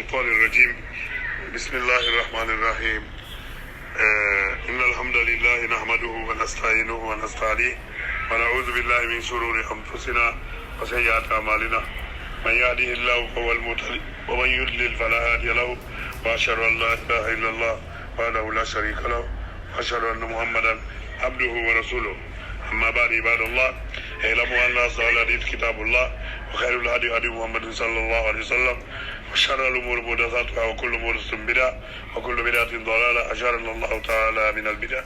الشيطان الرجيم بسم الله الرحمن الرحيم إن الحمد لله نحمده ونستعينه ونستهديه ونعوذ بالله من شرور أنفسنا وسيئات أعمالنا من يهده الله فهو المهتدي ومن يضلل فلا هادي له وأشهد أن لا إله إلا الله وحده لا شريك له وأشهد أن محمدا عبده ورسوله أما بعد عباد الله اعلموا أن أصدق الحديث كتاب الله وخير الهدي هدي محمد صلى الله عليه وسلم وشر الأمور محدثاتها وكل محدثة بدعة وكل بدعة ضلالة أجارنا الله تعالى من البدع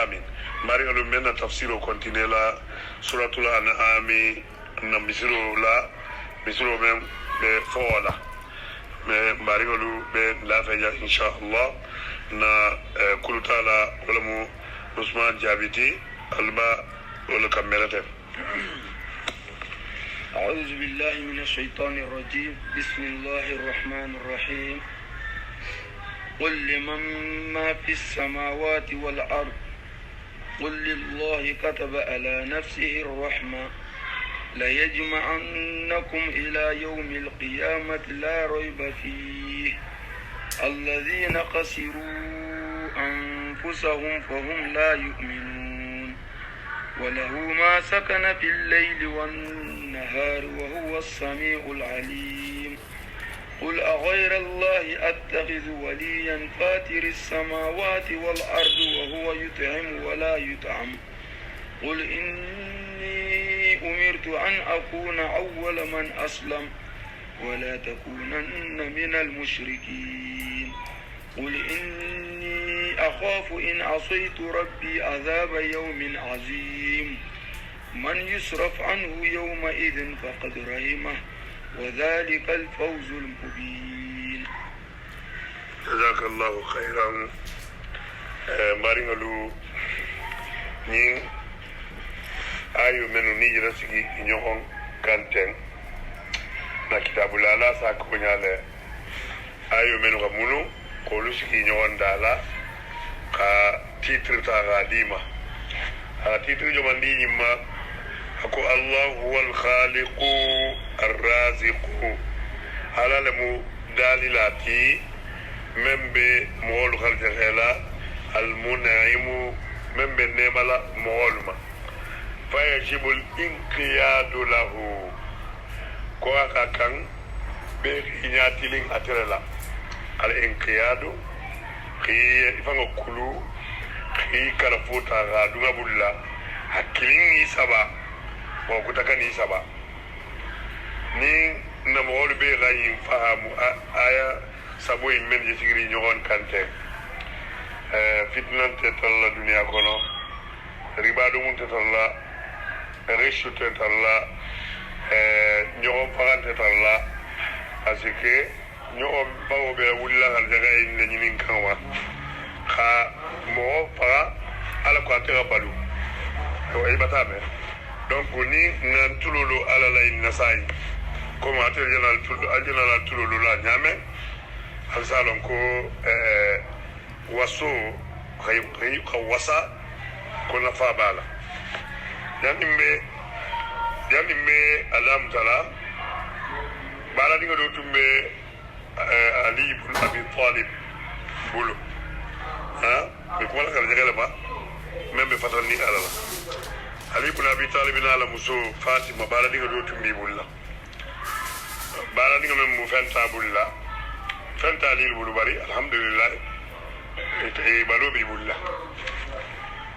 آمين. Mari alumena tafsiro continue la suratul an'am na misiro men be fola me mari alu be la faja inshallah na kulutala wala mu Usman Jabiti alba wala kamerate. أعوذ بالله من الشيطان الرجيم بسم الله الرحمن الرحيم قل لمن ما في السماوات والأرض قل لله كتب على نفسه الرحمة ليجمعنكم إلى يوم القيامة لا ريب فيه الذين خسروا أنفسهم فهم لا يؤمنون وله ما سكن في الليل والنهار وهو السميع العليم قل أغير الله أتخذ وليا فاتر السماوات والأرض وهو يطعم ولا يطعم قل إني أمرت أن أكون أول من أسلم ولا تكونن من المشركين قل إني أخاف إن عصيت ربي عذاب يوم عظيم من يصرف عنه يومئذ فقد رحمه وذلك الفوز المبين. جزاك الله خيرا. مارينغلو نين ayo menu nijira sigi nyohon kanten na kitabu lala sa kunyale ayo menu kamunu kolu sigi nyohon dala ka titre ta gadima ha titre jo mandi nyima ako Allah huwal khaliqu ar-raziqu halale mu dalilati membe moolu khaljela al-munaimu membe nemala mooluma فيجب الانقياد له كوكا كان بينياتيلين اترلا الانقياد خي فانو كلو خي كرفوتا غادوغا بولا حكيلين يسبا وكوتاكا نيسبا ني نمول بي لا يفهم ايا سابو يمن يسيري نيون كانتي فتنه تتلا الدنيا كونو ريبادو مونتتلا reshu tetalla nyogo pagan tetalla asike nyogo bawo be wulla gal jaga inde nyinin kanwa kha mo pa ala ko atega balu ko e batame donc ni nan tululu ala la nasai ko ma tel general tululu la nyame al salon ko waso khay wasa ko na fa bala yanimbe alam tala bala dinga do tumbe Ali ibn Abi Talib bulu ha be ko la kala jagala ba membe fatani ala la Ali ibn Abi Talib na la muso Fatima bala dinga do tumbe bulla bala dinga mem mu fenta bulla fenta lil bulu bari alhamdulillah e balo bi bulla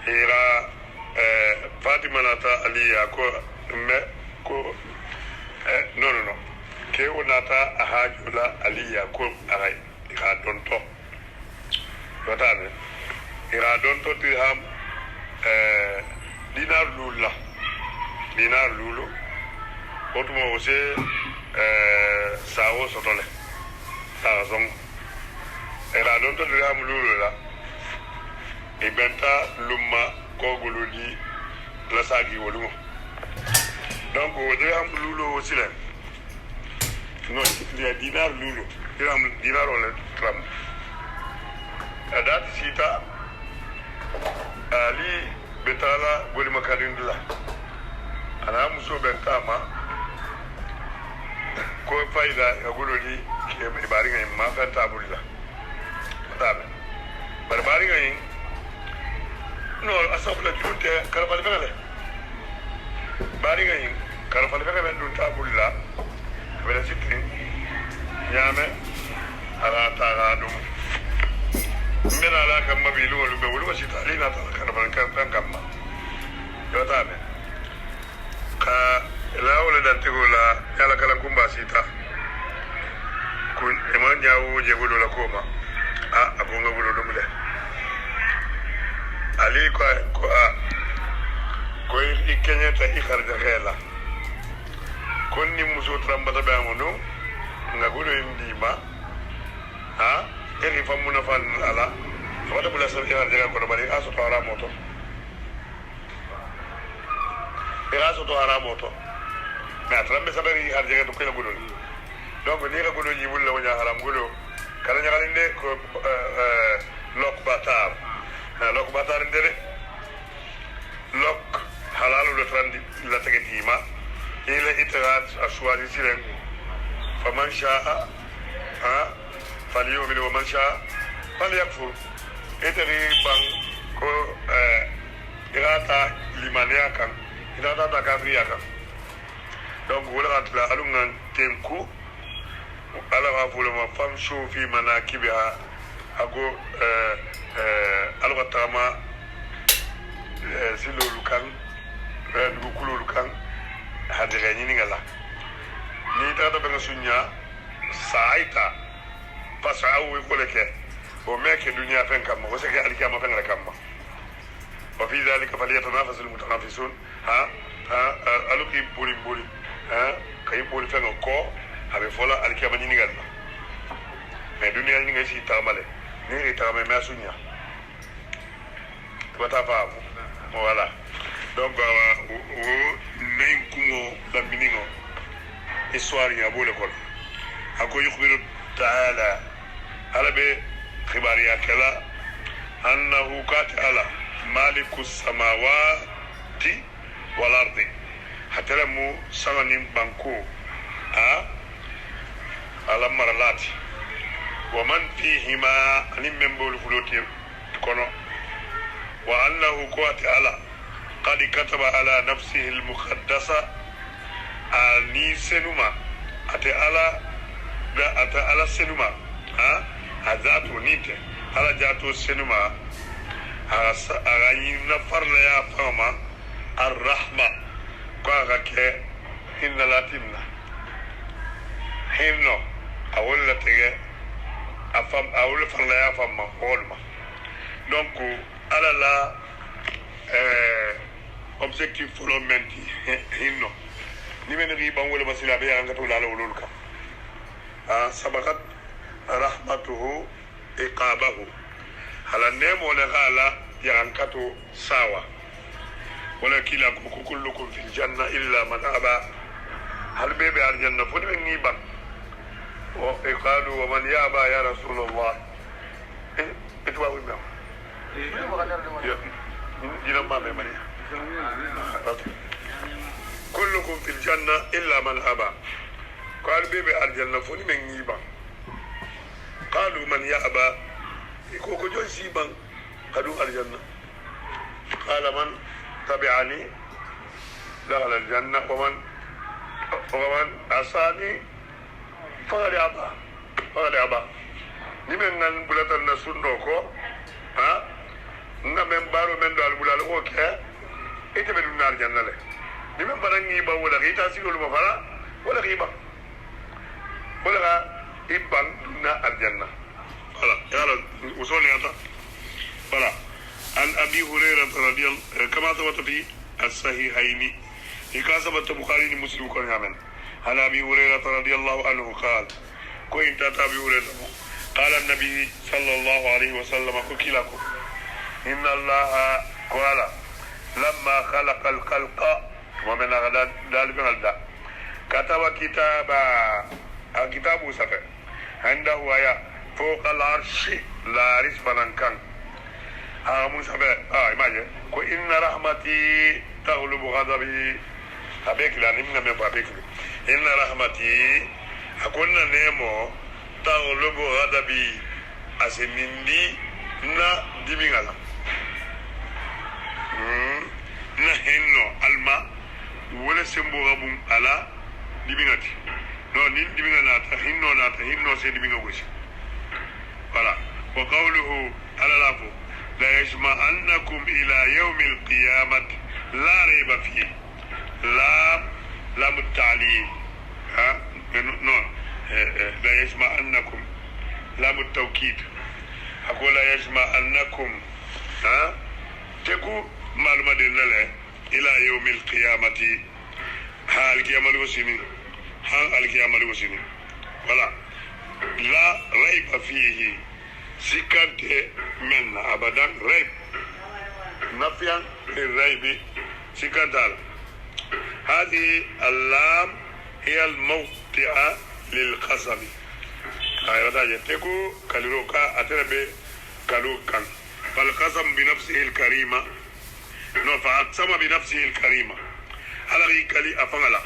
era Fatima nata aliya ko me ko no ke onata ahajula aliya ko aray ka donto watane ira donto dirham dinar lulu otumo ose sawo sotole sa zong ira donto dirham lulu la ibenta lumma koguludi la sagi wolumo donc o de am lulo aussi là non dia dinar lulo dinar on le tram adat sita ali betala goli makalindula ana muso bentama ko faida ya gulodi bari ngai ma fa tabulla tabe bari ngai no asabla junte kala bal fele bari ngai kala bal fele dun tabulla bela sikri nyame ala ta dum mena la kam mabilu wal be wal wasi talina ta kala bal kan kamma yo tabe ka la wala dan tegola yala kala kumba sita kun eman jawo je gudo la koma agonga gudo dum de ali ko ikenya ta ikharja khela konni muso trambata be amono nga gudo indima eri famuna fan ala wala bula sa ikharja ko bari aso to aramoto eraso to aramoto mais trambe sabari ikharja to kala gudo donc ni ga gudo jibul la wanya haram gudo kala nyagalinde ko lok batar ndere lok halalu le trandi la tegetima ila itirat aswari siren faman sha'a falyu'min wa man sha'a falyakfur eteri bang ko irata limania kan irata ta kafriya kan donc wala atla alungan tenku ala wa fulama famshu fi manakibiha ago alwatama silolu kan dukulolu kan hadire nyini ngala ni tata benga sunya saita pasau ko leke o meke dunya fen kam o seke alikama fen la kam wa fi dhalika falyatanafasul mutanafisun aluki buri kay buri fen ko abe fola alikama nyini ngala mais dunya ni ngi si tamale ni ri tamale ma sunya wata fa voilà donc nayin kumo dambiningo histoire ya bole kol ako yukhbiru ta'ala ala be khibariya kala annahu qatala malikus samawati wal ardi hatala mu samanin banko ala maralati wa man fihima anim membol fuloti kono wa annahu qatala قد كتب على نفسه المقدسة أني سنما أتى على سنما أذاتو نيت على جاتو سنما أغاني نفر ليا فاما الرحمة قاغك إن لا تمنا هنو أول لتغي أول فر ليا فاما هولما دونك على لا objectif folomenti hinno ni men riba wala basila be yanga to lalo lulka sabakat rahmatuhu iqabahu hala nemo la gala yankato sawa wala kila kullukum fil janna illa man aba hal be be arjanna fo be ngi ban wa qalu wa man yaba ya rasulullah etwa wi ba جينا ما بمني كلكم في الجنة إلا من أبى قال بيبي الجنة فوني من يبا قالوا من يأبى يكوكو جون سيبا قالوا الجنة قال من تبعني دخل الجنة ومن عصاني فقد أبى نمن بلتنا سندوكو nga men baro men dal bulal o ke ite be dunar janna le ni men barangi ba wala ita sigol ma fara wala riba wala ibban na aljanna wala yalla usoni anta wala an abi hurairah radiyallahu kama thabata fi as-sahihaini ikasaba bukhari ni muslim ko yamen an abi hurairah radiyallahu anhu qala ko inta tabi hurairah qala an-nabi sallallahu alaihi wasallam ukilako إن الله قال لما خلق الخلق ومن غدا ذلك الغدا كتب كتابا الكتاب سفر عنده ويا فوق العرش لا رزق كان موسى إماجه وإن رحمتي تغلب غضبي أبيك لا نمنا من أبيك إن رحمتي أكون نيمو taghlubu ghadabi asenindi na dimingala na henno alma wala sembo gabum ala dimingati no nin dimingana ta hinno se diminga gosi voilà wa qawluhu ala lafu la yajma'annakum ila yawmil qiyamati la rayba fihi lam at-ta'lil no لا يجمعنكم لام التوكيد أقول لا يجمعنكم تكو معلومة لله إلى يوم القيامة القيامة الوسيني القيامة الوسيني ولا لا ريب فيه سكنت من أبدا ريب نفيا للريب سكنت هذه اللام هي الموطئة للقسم هذا يتكو كالروكا أتربي كالوكا فالقسم بنفسه الكريمة فأقسم بنفسه الكريمة على كلي أفعل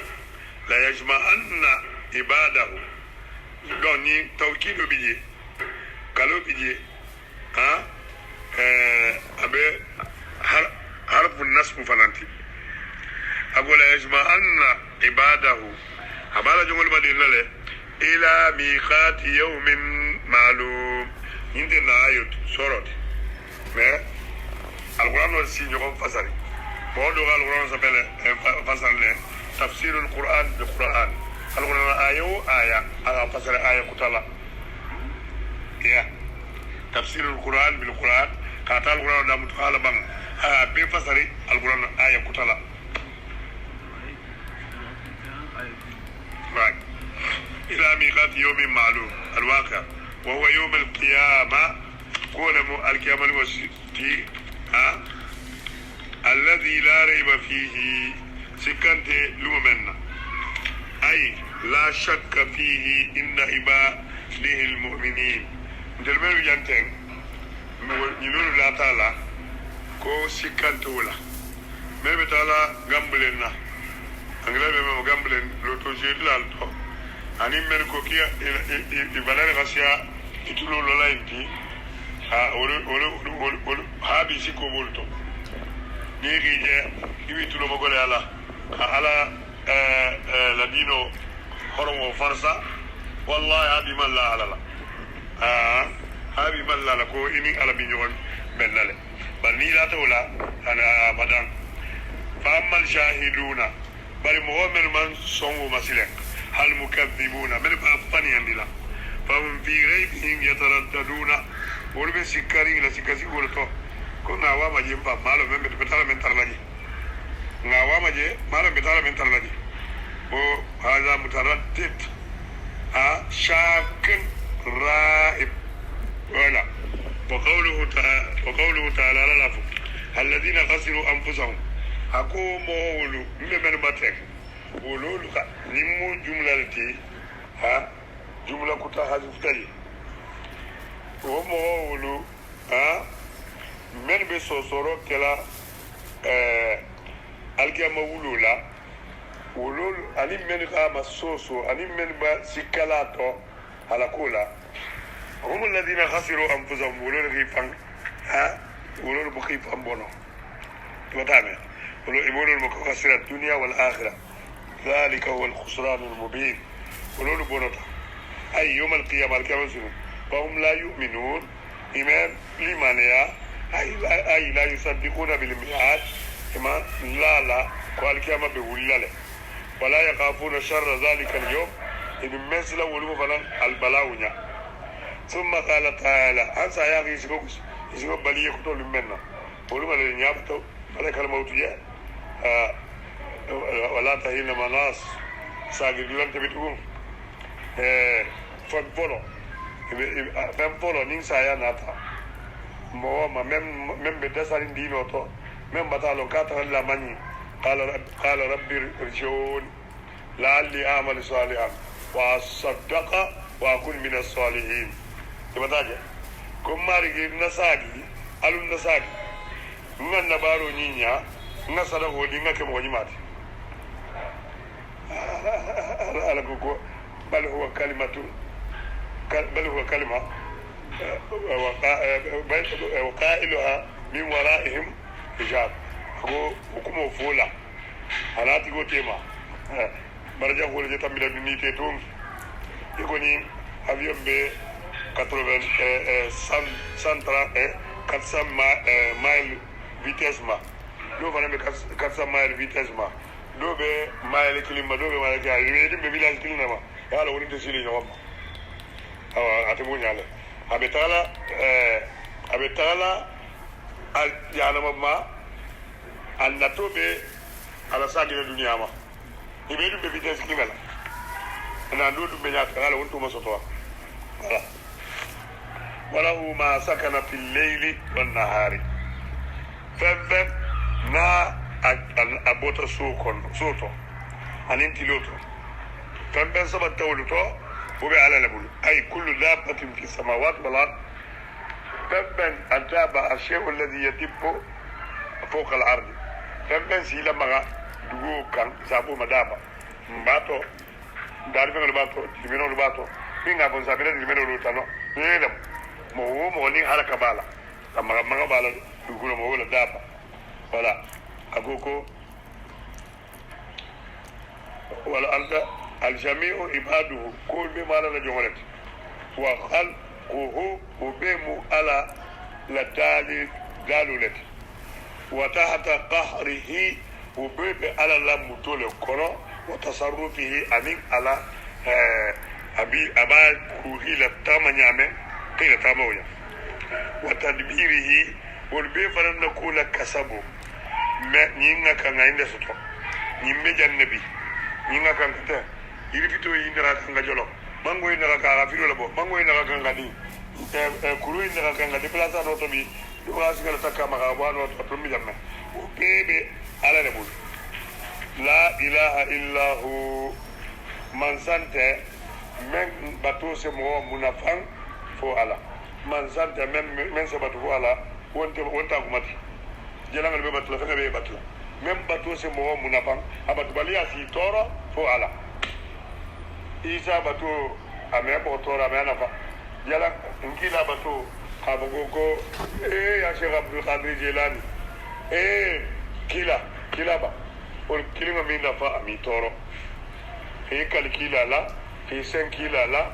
لا يجمعن عباده دوني توكيد بيجي كالو بيجي أبي حرف النصب فنانتي أقول لا يجمعن عباده أبالا جمال مدينة له إلى ميقات يوم معلوم عندنا آيات سورة mais القرآن aussi يقوم فسري بعد القرآن سبله فسر تفسير القرآن بالقرآن القرآن آية على فسر آية كتلا يا تفسير القرآن بالقرآن كاتل القرآن ده متقال بان بفسر القرآن آية كتلا إلى ميقات يوم معلوم الواقع وهو يوم القيامة كون القيامة الوسطي الذي لا ريب فيه سكنت لمنا أي لا شك فيه إن عباده المؤمنين جلبنا ينتهي يقولون لا تعالى كو سكنت ولا ما بتعالى جنبلنا أنغلا ما جنبلنا لو توجد لالتو ani men ko kia i valere gasia titulo lola inti olu habi siko volto ni rije ibi tulo mogole ala ladino horomo farsa wallahi habi man la ala habi man la ko ini ala binyon benale bal ni la tawla ana abadan fa amal shahiduna bal mu'min man songo masilen هل مكذبون من فاني عندنا فهم في غيبهم يترددون ولم سكرين لا سكسي ولتو كنا وما جيمبا مالو من بتالا من ترلاجي وما جي مالو بتالا من ترلاجي وهذا متردد شاك رائب ولا وقوله تعالى لا الذين خسروا انفسهم حكوموا من باتك ولول نمو جملتي جملة كتا حذفتي ومو ولو من بسوسورو كلا الكيما ولولا ولول أني من قام السوسو أني من بسكالاتو على كولا هم الذين خسروا أنفسهم ولول غيفان ولول بخيفان بونو تمام ولول المخسر الدنيا والآخرة ذلك هو الخسران المبين ولول بونتا أي يوم القيامة الكامل فهم لا يؤمنون إيمان لمانيا أي لا يصدقون بالميعاد إما لا والكيامة بولله ولا يخافون شر ذلك اليوم إن مثل ولو فلان البلاونيا ثم قال تعالى أنسى يا أخي يسكوك بلي يقتل منا ولو ما لنيابته ملك الموت جاء ولا تهين مناص ساقل لن تبتقوم فنفولو ننسى يا ناتا موما من بدسال دينو تو من بطالو كاتر اللاماني قال ربي ارجعون لعلي أعمل صالحا وأصدق وأكون من الصالحين تبتاجة كم مارجي نساقي ألو نساقي نغن نبارو نينيا نسادا هولي نكم ونماتي على كوكو بل هو كلمة بل هو كلمة وقائلها من ورائهم حجاب هو حكم فولا أنا تقول تيما برجع هو اللي جتام من النيتة توم يكوني avion be 400 mile vitesse ma do fana be 400 mile vitesse ma do be mile kilima do be mile ga yidi be village kilina ma yala woni to sili nyoma awa atimu nyale abetala al yana ma anda to be ala sadi dunia ma ibe do be vitesse kilima na do be nyaka ala woni to ma soto voilà وله ما سكن في الليل والنهار فبب نا أبوت سوتو أنين تلوتو فبب سبت تولتو وبي على لبول أي كل دابة في السماوات والأرض فبب الدابة الشيء الذي يدب فوق الأرض فبب سيلا مغا دغو كان سابو مدابة مباتو دارفين الباتو تيمينو الباتو بينغا بون سابيرا تيمينو الباتو يلم mo ni haraka bala amma bala dugula mo wala daba wala agoko wala anta aljami'u ibaduhu kul bima la jumlat wa khalquhu ubimu ala la dalulat wa tahta qahrihi ubimu ala la mutule kono wa tasarrufihi amin ala aba kuhi la tamanyame قيل تامويا وتدبيره والبيفر أن نقول كسبه ما نينا كان عند سطو نيمة جنبي نينا كان كته يرفيتو يندرا كان جلو مانغو يندرا كان غفيرو لبو مانغو يندرا كان غني كرو يندرا كان غدي بلاصة نوتومي دوغاس كلا تكا مغابوان وتومي جمع وبيبي على نبول لا إله إلا هو من سنته من باتوسي مو منافان fo ala man sante men sabatu fo ala wonta kumati jelangal be batula fenga be batula même batu se mo munafan abatu balia si toro fo ala isa batu ame bo toro ame nafa jala ngila batu abugo ya Sheikh Abdul Qadir Jilani kila ba or kilima min nafa ami toro kal kila la fi 5 kila la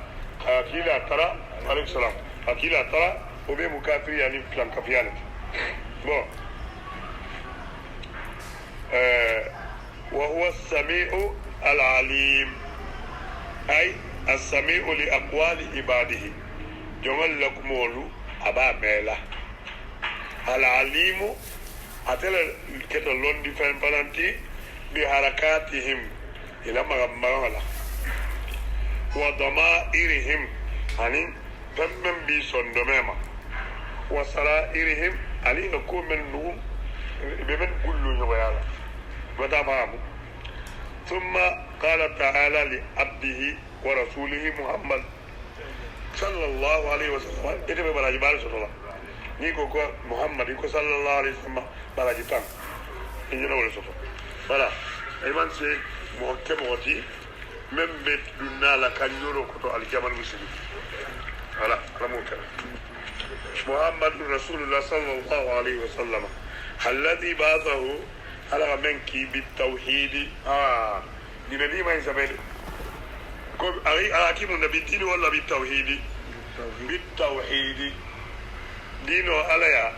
kila tara عليه السلام أكيد ترى وبي مكافر يعني كلام كفيانة بو وهو السميع العليم أي السميع لأقوال عباده جمل لكم مولو أبا ميلا العليم أتلا كتلون دي فان بلانتي بحركاتهم إلى مغمرة وضمائرهم يعني فمن بيسون دميما وسرائرهم علي نكون من النوم بمن كل يغيالا ودفعه ثم قال تعالى لعبده ورسوله محمد صلى الله عليه وسلم إذا ببراجي بارس الله نيكو محمد يكو صلى الله عليه وسلم براجي تان إنجنا ولا سفر فلا إيمان سي محكم وتي من بيت دنا لكن يورو كتو الجمال المسلمين voilà محمد رسول الله صلى الله عليه وسلم الذي بعثه على منك بالتوحيد دي ما يسمى كم أكيد النبي دين ولا بالتوحيد دينه عليا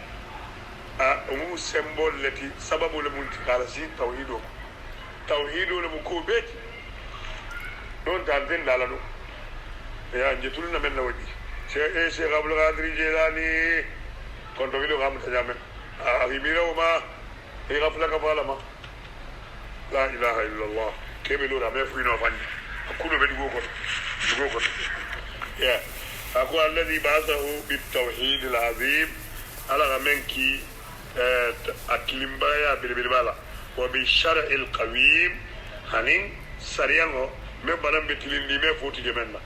مو سيمبول التي سبب المنتقالسين توحيده المكوبت دون تنزل لا لا يا جتولنا من نودي شيخ عبد القادر الجيلاني كنت فيديو كام تجامع أخيرا وما هي غفلة كفالة لا إله إلا الله كيف يلونا ما يفينا فاني أكون بديكوكو يا أقول الذي بعثه بالتوحيد العظيم على غمنكي أكلم بايا بالبالا وبالشرع القويم هنين سريانه من بنام بتلين لي ما فوتي جمنا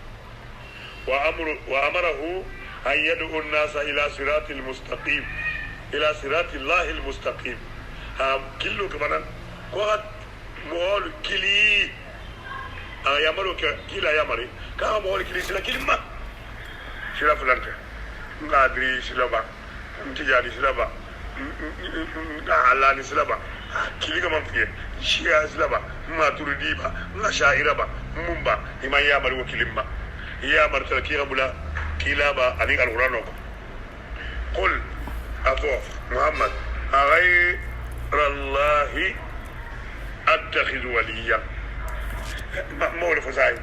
وأمره أن يدعو الناس إلى صراط المستقيم إلى صراط الله المستقيم كله كمان قد مول كلي يامرو كلا يامري كم مول كلي سلا كلمة sila fulante ngadri silaba ntijari silaba alani silaba kiliga manfiye shia silaba maturidiba ngashairaba mumba ima ya bari wakilimma ya bartal kirabula kilaba ani alqur'ano qul atof muhammad غير الله أتخذ وليا مولى فزاي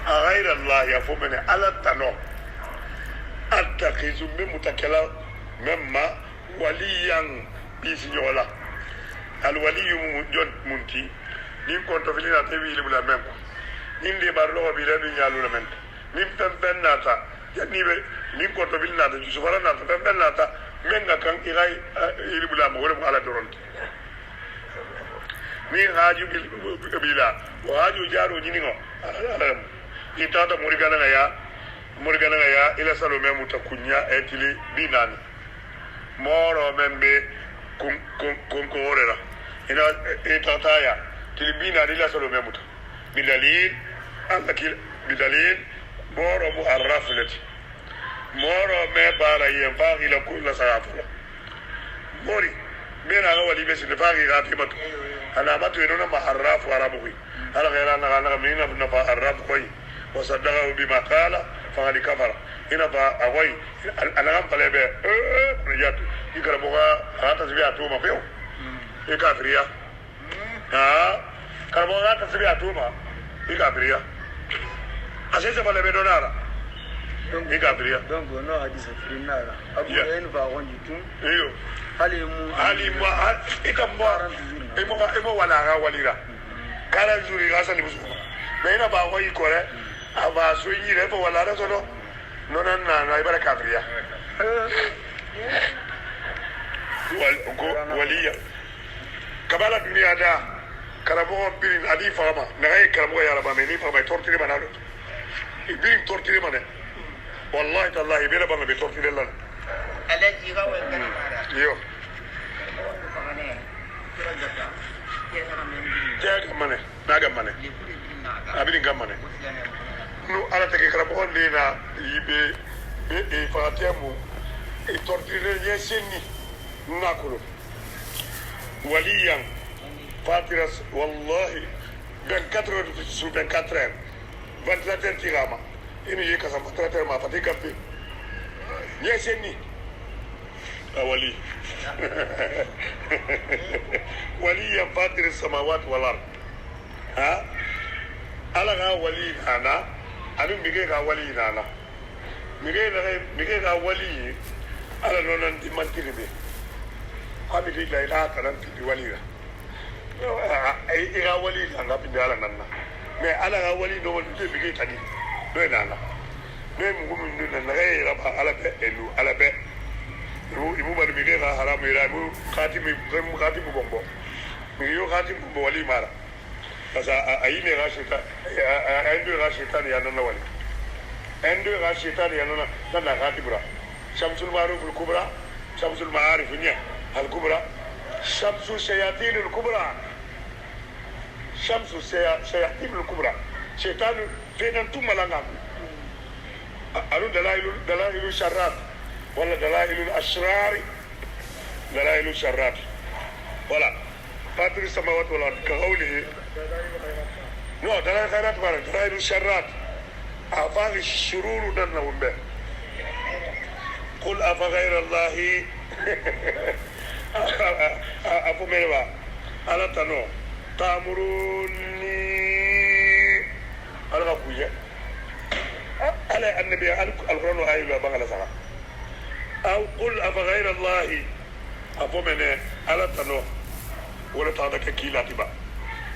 غير الله يفهمني على التنو أتخذ من متكلا مما وليا بيسنيولا الولي جون منتي نيم كنت في لنا تبي لبلا مم نيم دي بارلو بيلا دنيا لولا من نيم تنبن ناتا يعني نيم كنت في لنا تجسفرنا ناتا تنبن ناتا من كان إيراي لبلا مولى على دورنت ni haju bila wa haju jaro nyingo alam itata murigana ya ila salome mutakunya etili binani moro membe kun ko orera ina itata ya tili binani ila salome muta bidalil akil bidalil moro muarraflet moro me bala yamba ila kullu saafala mori bena ga wali besi ne fagi ga timatu أنا ما تقولون ما عرف عربوي هلا غير أنا مين بنفع عرب كوي وصدقه بما قال فقد كفر هنا فأوي أنا هم طلبة كنيات يكربوها هذا تسبيع توما فيو يكافريا كربوها هذا تسبيع توما يكافريا أساسا طلبة دونارا يكافريا donc on a dit ça frinara abu va on dit tout iyo halimu ikamwa imo wala ga walira kala zuri ga sani busu me ina ba wai kore aba so yi re fa wala da sono nonan na ibara kafiriya waliya kabala duniya da karabo birin adi fama na ga karabo ya raba me ni fa mai tortire manalo birin tortire mane wallahi tallahi bela ba me tortire lan alaji ga wa kana yo jaga mane naga mane abin ga mane no ala take kala bon dina yibe be fatemu e tortire yeseni nakulu waliyan fatiras wallahi 24 heures sur 24 heures 24 tirama ini yeka sa 24 heures ma fatika pe yeseni ولي ولي فاطر السماوات والارض ها الا ولي انا ميغا ولي انا ميغا ولي ala nonon di mantiri be ami di la ila tanan di wali ai ira wali anga bi ala nanna me ala ga wali no won de bi tani do nana me mu gumu ndu na ga ira ba ala be elu ala be ibu bari mi ga haram ira mu khatimi bombo mi yo khatimi bombo wali mara sasa ayi ne ga shita endo ga shita ya nanna wali endo ga shita ya nanna nanna khatibura shamsul ma'arif al-kubra shamsul ma'arif al-kubra shamsu shayatin al-kubra shamsu shayatin al-kubra shaitan fenan tumalanga alu dalailu sharrat wala dalailu ashrar dalailu sharrat wala fatir samawati wal ard ka qawlihi no dalailu khairat wala dalailu sharrat afaghi shururu danna wumbe قل أفغير الله أفو ميروا ألا تنو تأمروني ألا غفوية ألا النبي القرآن آية بغل سنة أو قل أفغير الله أفو مني ألا تنو ولا تعطيك كيلا تبا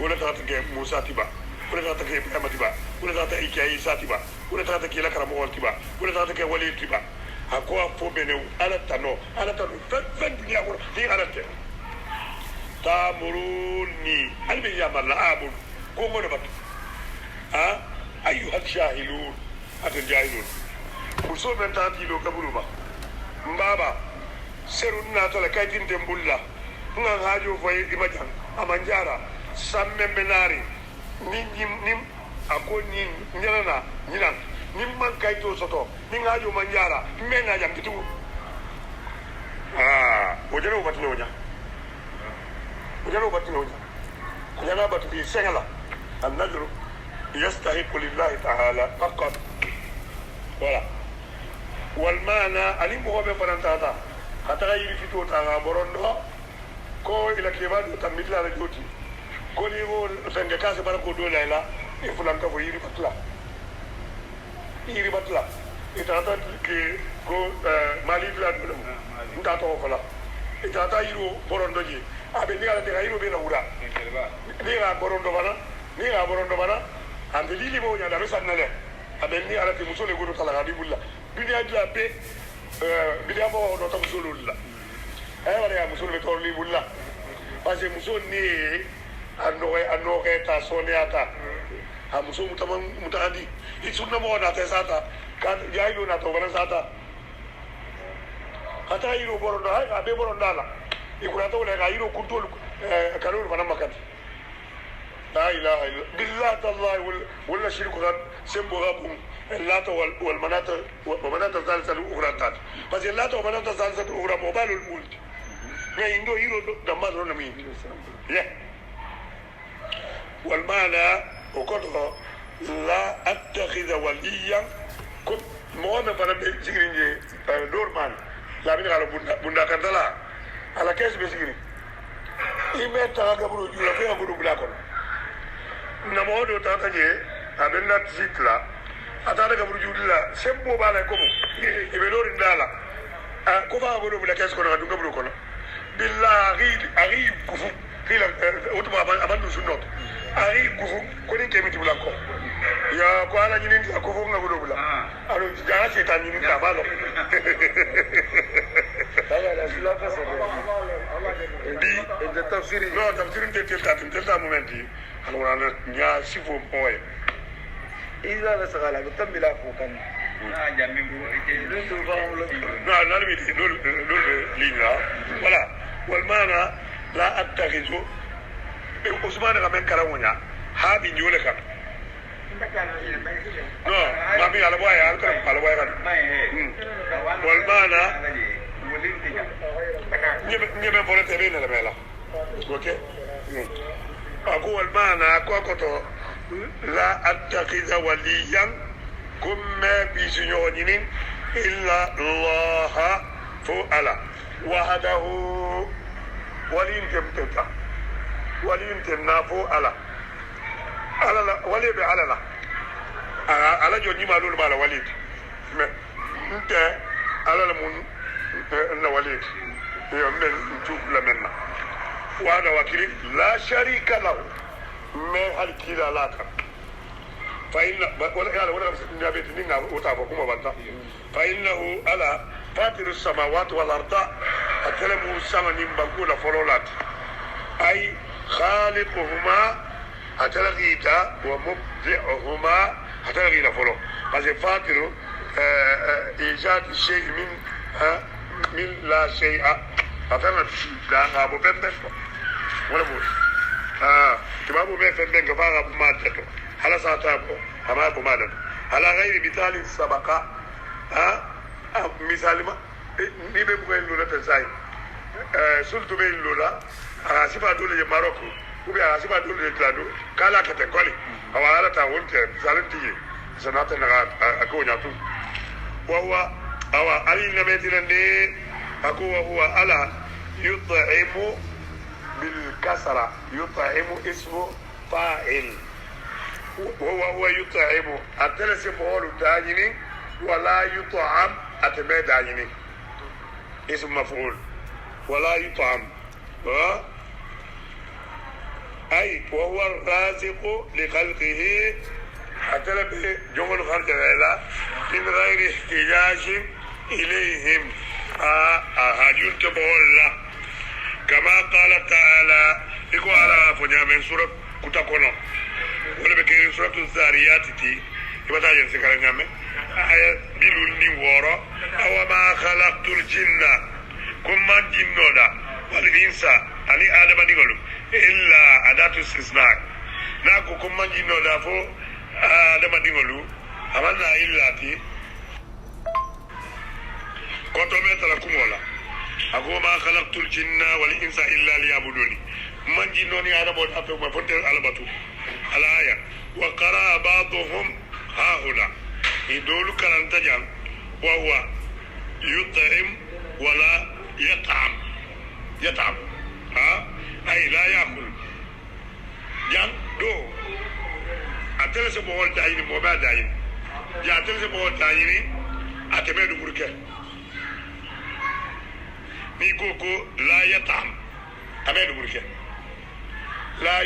ولا تعطيك موسى تبا ولا تعطيك إبراهيم تبا ولا تعطيك عيسى تبا ولا تعطيك لكرم تبا ولا تعطيك ولي تبا akwa fo bene ala tano fen dunya ko di ala te tamuruni albi ya mala abul ko mo bat ha ayyuha shahilun atan jahilun kurso ben ta ti lo kabulu ba mbaba serun na to la kaitin tembulla nga hajo fay imajan amanjara samme benari nim ako ni nyana nimman kayto soto ni ngajo manjara mena jam bitu wajaro batino wanya kujana batu bi sengala an-nadru yastahiqu lillahi ta'ala faqat wala wal mana alimu hobe fanantata hata yiri fito tanga borondo ko ila kebadu tamidla la joti ko ni wo fenge kase bara ko dole la e fulanta fo yiri batla itata ke ko mali la dole nda to ko la itata yiro borondo ji abe ni ala de yiro be la wura ni ga borondo bana ande lili mo nya da resannale abe ni ala ti musole guru kala ga dibulla dunia dila be bidia mo do ta musululla wala ya musulu be torli bulla parce que muso ni anno ta soneata ha muso mutandi isunna mo na ta sata kan jailu na to bana sata hata iro borondo ha be borondala ikurata wala ga iro kuntul kanul bana makat la ilaha illa billah tallahi wala shirku gan sembo gabum اللات والمنات ومنات الثالثة الأخرى بس اللات ومنات الثالثة الأخرى موبال المولد ما يندو يرو دمار رونا مين والمعنى وقدر لا أتخذ وليا كنت موانا فانا بسكرين دور مان لا بين على بندا كندلا على كيس بسكرين إما تاغا برو جولا فيها برو بلاكون نمودو تاتا أبنا تسيتلا atara ga burjudilla sembo bala ko mo ibe lorin dala ko ba bodo bula kes ko na dunga buru ko no billahi ari kufu kila utuma abandu sunnot ari kufu ko ni kemiti bula ko ya ko ala nyini ko fu nga bodo bula aro jara setan nyini ta balo daga da sila fa sa di de tafsiri no tafsirin te ta momenti allora nya sifo moy إذا لسغلا بتم لا فوقن جميع لا نبي دول لينا ولا والمعنى لا أتخذ عثمان كمان كلامنا هابي نيولك no ما بي على بواي على بواي كان والمعنى نيجي بقول تبين لا ملا أوكي أقول المعنى أكو لا أتخذ وليا كما بيسنونين إلا الله فعلا وحده ولين تمنا فعلا على ولي بعلى لا على جوني مالول بالا وليد انت على المون ان وليد يوم نشوف لمنا وهذا وكيل لا شريك له ما هل كلا لا فإن ولا نبي تنينا وتابعكم بنتا فإنه على فاطر السماوات والأرض أتلم السماء نبغولا فلولات أي خالقهما أتلغيتا ومبدعهما أتلغينا فلو بس فاطر إيجاد الشيء من لا شيء أتلم لا أبو بنت ولا بوش كبابو بيفن كفاها بمادته على ساتابو أما بمادته على غير مثال سبقا مثال ما نيبي بغير لولا تنساي سلطو بين لولا أغاسفا دولي ماروكو وبي أغاسفا دولي تلادو كالا كتنكولي أو على تاونت مثال تيجي سنات نغات أكو ناتو وهو أو علي نميتنا ني أكو وهو على يطعم بالكسرة يطعم اسمه فاعل وهو يطعم أتلس مهول داجني ولا يطعم أتبع داجني اسم مفعول ولا يطعم أي وهو الرازق لخلقه أتلب جمل خرج العلا من غير احتياج إليهم ينتبه الله كما قال تعالى يقول على فنيا من سورة كتاكونا ولا بكير سورة الزاريات تي يبقى جنس كلام يامي آية بلوني ورا أو ما خلقت الجن كم جنو دا والإنس أني آدم نقولوا إلا أداة استثناء ناكو كم جنو دا فو آدم نقولوا amanna illati kotometala kumola ako ma khalaqtul jinna wal insa illa liya'buduni man jinnoni adamo tato ma fonte albatu alaya wa qara ba'dhum haula idolu karanta jam wa huwa yut'im wala yat'am ay la ya'kul jang do atele se bo tayini mo ba dayini ya atele se bo tayini ateme du burke ni koko la yat'am ateme du burke la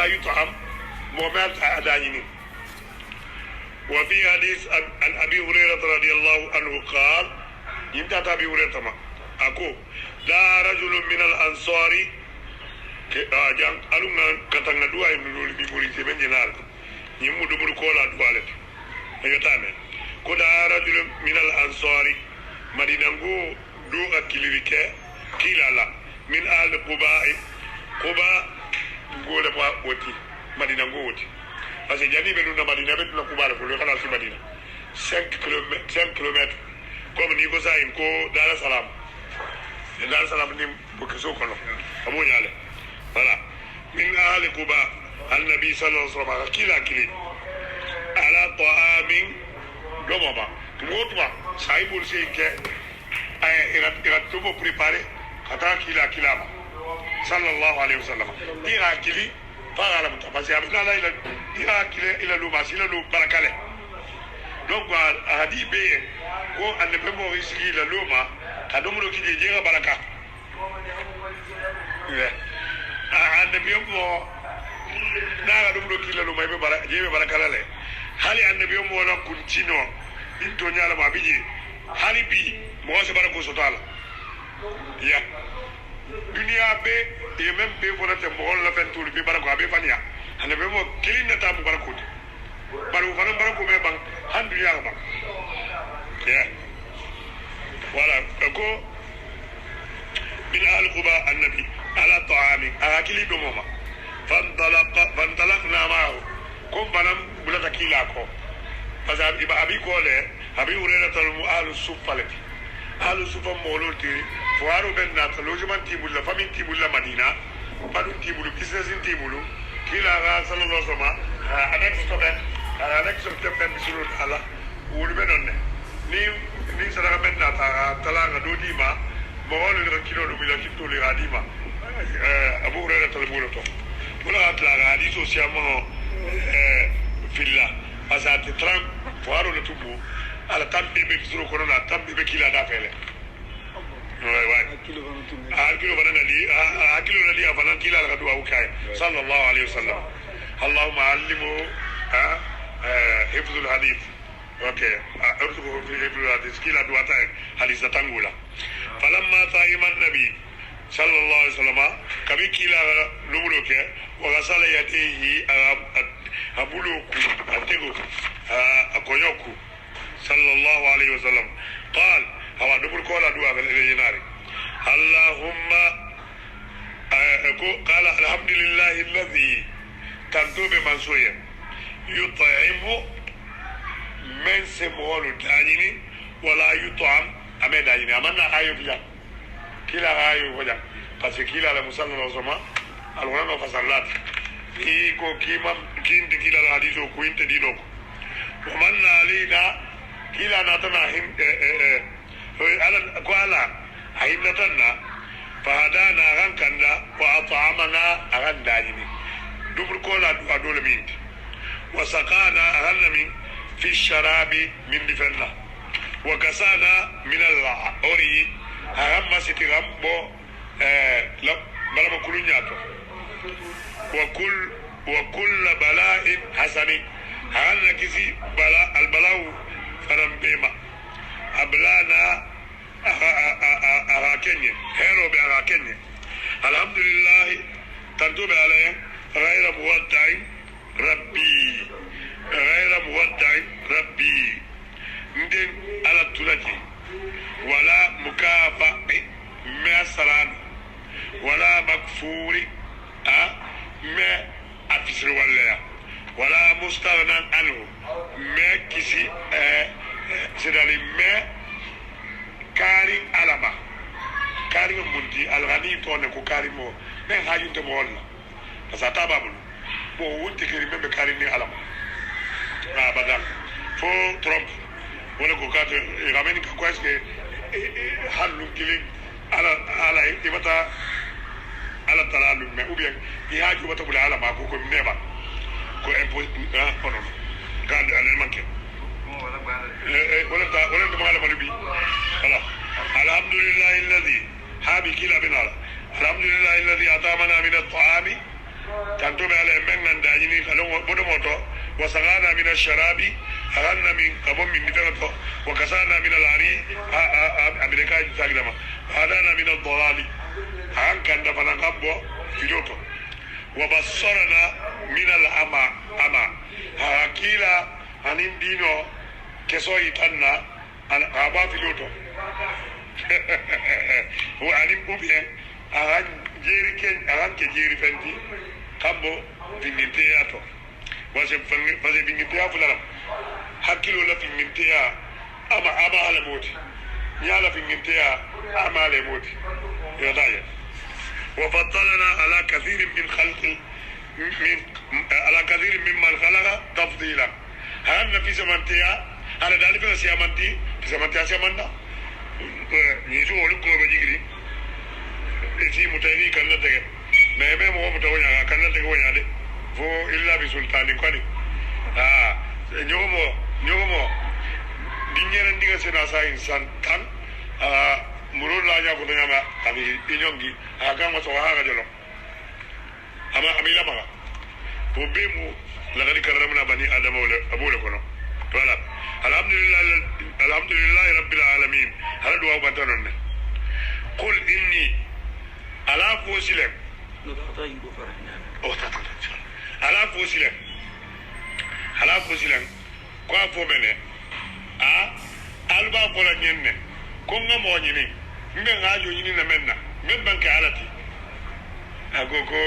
yut'am mo ma adayini وفي حديث عن أبي هريرة رضي الله عنه قال يمتى أبي هريرة ما أكو لا رجل من الأنصار جان ألونا كتانا دوا يمنول بيقولي سيبن جنال يمو دمر كولا دوالت يتامن كدا رجل من الأنصار مدينة دو أكيليك كيلالا من أهل قباء قول ما وتي مدينة وتي parce que jani benu na madina betu na kubala ko kana si madina 5 km comme ni ko sayin ko Dar es Salaam ni ko so kono amo nyale voilà min ahli quba annabi sallallahu alaihi wasallam kila ala ta'amin domaba tumotwa saibul sinke ay ira tubo préparer kata kila sallallahu alaihi wasallam ira kili para la parce que abna la ila lu masila lu barakale donc hadi be ko ande be mo riski la luma kadomo do kije jega baraka ande be mo na dum do kila luma be baraka jebe barakale le hali ande be mo na kuntino into nyala ma biji hali bi mo se barako sotala ya dunia be e même be bonate mo la fentul bi barako abe fania ande be mo kilin na tabu barako baru fana barako be bang han dunia ba ya voilà ko min al quba annabi ala ta'ami akili do moma fantalaqna ma'ahu kom banam bulata kila ko parce que abi ko le abi urena tal mu'alu sufalati alu sufa moloti fuaro ben nata logement tibulla famille tibulla madina padum tibulu business tibulu kila ga sallallahu alaihi wasallam annex to ben bisulul ala wulu benonne ni sadaka ben nata talanga dodima mo wala le kilo do bila kitto le radima abu hurayra tal muluto wala atla hadi socialement filla asate tram fuaro le tubu ala tambe be bisuro kono na tambe be kila da fele kilo banana li kilo li afana kila la dua ukay sallallahu alaihi wasallam allahumma allimu حفظ الحديث اوكي ارزقه في حفظ الحديث كلا دوا حديث تانغولا فلما صائم النبي صلى الله عليه وسلم كبي كلا لبروك وغسل يديه ابولوكو اتغو اكونيوكو صلى الله عليه وسلم قال هو دبر كولا دوا بالجناري اللهم قال الحمد لله الذي تنتوب منسويا يطعمه من سمول دانيني ولا يطعم أمي دانيني أمنا آيو بيا كلا آيو بيا parce que kila la musalla no soma alwana fasallat iko kima kindi kila la hadiso kuinte dinoko wamanna alina kila natana him ala qala ahinatana fahadana rankanda wa at'amana agandani dubur kola adole minti وسقانا أغنم في الشراب من دفنا وكسانا من العري أغم ستغمبو بلا مكولنياتو وكل بلاء حسن أغنى كسي البلاء فرنبيما أبلانا أغاكني هيرو بأغاكني الحمد لله تنتوب عليه غير موضعين ربي غير مودع ربي ندين على تلاتي ولا مكافأ مثلا ولا مكفور ما أفسر ولا مستغنى عنه ما ti alghani to ne ko karimo men hajunte mo walla parce que tababul bo wonti kiri membe karini alama abadan fo trompe wala ko ka rameni ko est que halu kilin ala ibata ala talalu me ou bien il a ju bata bula ala ma ko meba ko impose kono gande ala manke wala ta mala malubi voilà alhamdulillah alladhi habi kila binala alhamdulillah alladhi atamana min at-ta'ami tanto be ala men nan dajini kalon bodo moto wa sagana min ash-sharabi aganna min kabon min bitato wa kasana min al-ari amerika tagdama hadana min ad-dalali han kan da fana kabbo filoto wa bassarana min al-ama hakila anin dino keso itanna aba filoto wa anin ubien agan jeri ken agan ke jeri fenti kambo binginte ato wase binginte afularam hakilo la binginte ama ala moti nyala binginte ama ala moti yodaya wa faddalana ala kathir min khalqi min ala kathir mimman khalaqa tafdila hanna fi samantiya ala dalika siamanti fi samantiya siamanda ni so wolu ko be jigri esi mutayri kan la tege mais mo mutawanya kan la tege wanya de fo illa bi sultani kwani nyomo dinyere ndiga sena sa insan kan murul la nya ko nyama abi inyongi aga mo so haga jolo ama amila maga fo be mu la gadi karamna bani adama wala abule kono voilà alhamdulillah rabbil alamin hada duwa bantanon ne qul inni ala fusilem ala fusilem ko fo bene alba ko la nyenne ko ngamo nyini mbe ngajo nyini na menna men banka alati agogo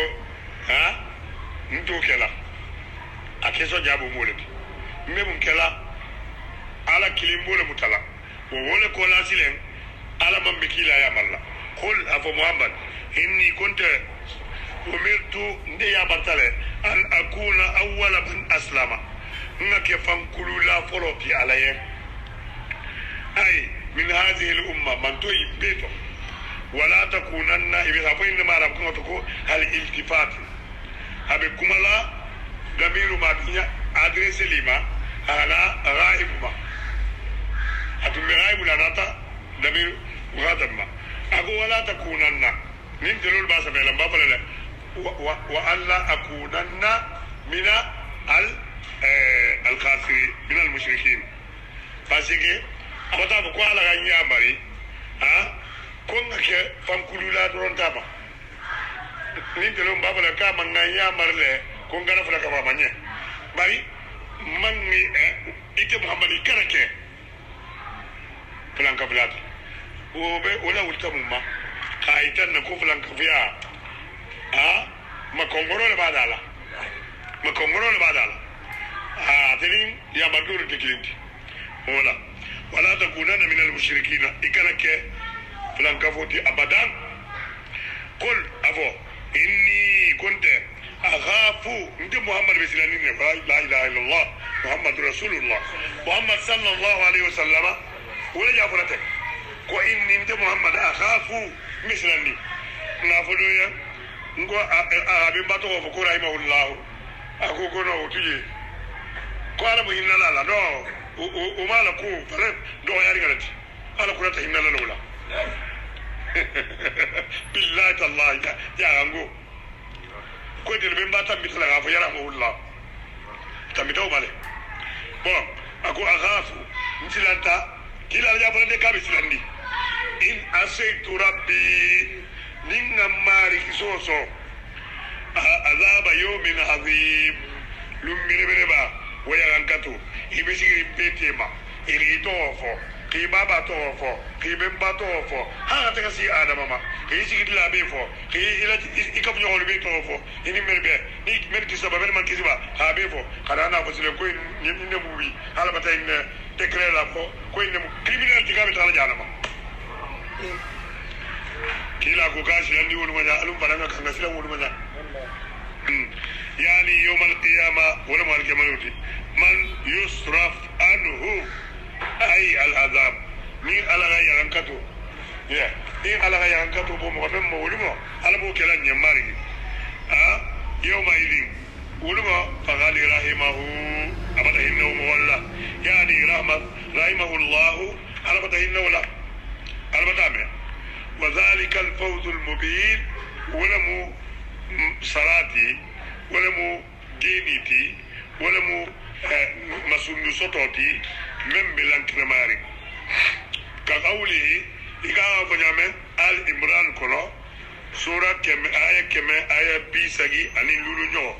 nto kela akeso jabo molati mbe mun kela ala kilimbole mutala wo wole ko la silen ala mambe kila ya malla qul afa muhammad inni kunta umirtu nde ya batale an akuna awwala man aslama ngake fankulu la folo fi alaye ay min hadhihi al umma man toy beto wala takunanna ibi safain ma rab ko to hal iltifat habe kumala gamiru matinya adresse lima ala ghaibuma atu ghaibul nata damir ghadama ago wala takunanna min telul basa bela babala wa alla akunanna min al khasirin min al mushrikin fasike abata ko ala ganya mari ko ngake fankulula don taba min telul babala ka manganya marle ko ngana fula ka babanye bari mangi ite muhammadi karake fulanka fulati obe wala wulta mumma kaitan na ko fulanka fiya makongoro le badala tinin ya maduru tikilinti wala takunanna min al mushrikin ikalake fulanka foti abadan qul avo inni kunta akhafu ndi muhammad bisilani ne la ilaha illallah muhammad rasulullah muhammad sallallahu alaihi wasallam wala ya fulate ko inni ndi muhammad akhafu mislani na fodo ya ngo abi bato ko ko rahimahullah akoko no tuje ko ala mo hinna la no o mala ko fare do yari galati ala ko ta hinna la wala billahi tallahi ya ngo ko de be mbata mitla ga fa yarahullah tamito bale bon ako akhafu mtilanta kila ya fara de kabi silandi in asaitu rabbi ninga mari kisoso azaba yawmin azim lumire bereba waya gankatu ibisiri betema iri tofo ki baba tofo ki bemba tofo ha ta kasi adama ma ki sigi la befo ki ila ikam nyol be tofo ini merbe ni merki sabab man kisiba ha befo kada na fo sile ko ni ne buwi hala batay ne tekre la fo ko ni criminal ti gabe tala janama kila ko kashi landi wulu manya alum balanga kanga silan wulu manya yani yawmal qiyama wala mal kamaluti man yusraf anhu ay al azab ni alaga yankato ya ni alaga yankato bo mo fem mo wulu mo alabo kala nyamari yawma idin wulu mo fagali rahimahu abada innahu walla yani rahimahu allah alabata innahu la alabata me وذلك الفوز المبين ولم صلاتي ولم جينيتي ولم مسؤول صوتي من بلان كرماري كقوله إذا فنيامه آل إمران كله سورة كم آية بيسجي عن اللولو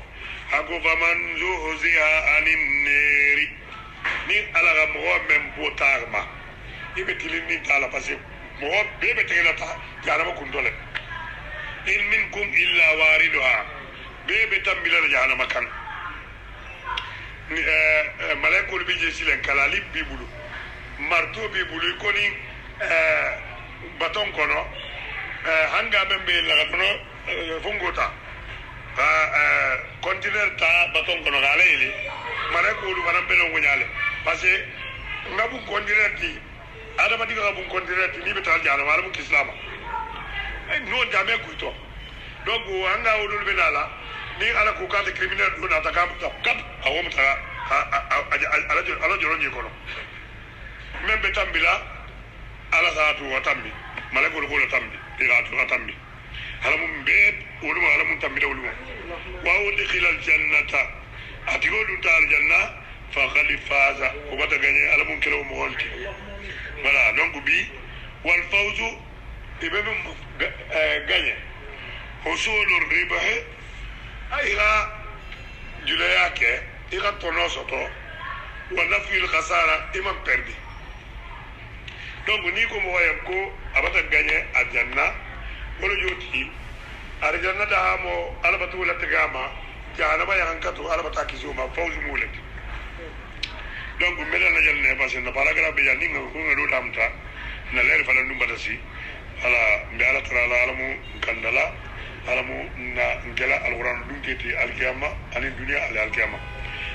هكو فمن زوزها عن النار ni ala mo men botarma ibe tilini tala pasé mo bebe tegena ta jarama kundole in minkum illa wariduha bebe tambila jahannama kan malaikul bi jesilen kalali bibulu marto bibulu koni baton kono hanga bembe la kono fungota container ta baton kono galeli malaikul manam belo ngonyale parce que ngabu container ti adama diga ngabu container ti ni betal jahannama alamu islama no jamais kuito donc anga wodul benala ni ala ko kante criminel do na takam kap awom ta ala joro ni kono membe tambila ala saatu watambi malakul ko tambi iratu watambi ala mum be wolu ala mum tambi wolu wa udkhil al jannata atigolu tal janna fa khalifaza ko bata gagné ala mum kelo mo honti voilà donc bi wal fawzu ibebe gagné husulu ribah ayra julayake ira tonosoto wa nafil khasara imam perdi donc ni ko mo wayam ko abata gagné aljanna wala joti aljanna da mo albatu la tagama janaba yankatu albata kizuma fawzu mulet donc mele na jalne parce que na paragraphe be jani ko ngado damta na leer fa la ndum batasi ala mbe ala tara alamu kandala alamu na ngela alquran dum kiti alqiyama ani dunya alqiyama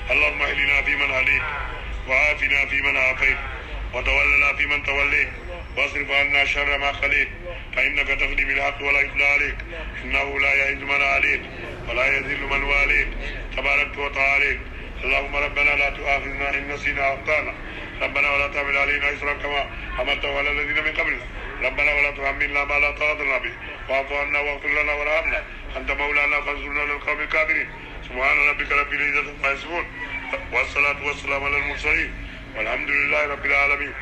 اللهم اهدنا فيمن هديت وعافنا فيمن عافيت وتولنا فيمن توليت واصرف عنا شر ما خليت فإنك تقضي بالحق ولا يقضى عليك إنه لا يعز من عليك ولا يذل من واليت تبارك وتعالى اللهم ربنا لا تؤاخذنا إن نسينا أخطأنا ربنا ولا تحمل علينا إصرا كما حملته على الذين من قبلنا ربنا ولا تحملنا ما لا طاقة لنا به واعف عنا واغفر لنا وارحمنا أنت مولانا فانصرنا على القوم الكافرين سبحان ربك رب العزة عما يصفون والصلاة والسلام على المرسلين والحمد لله رب العالمين.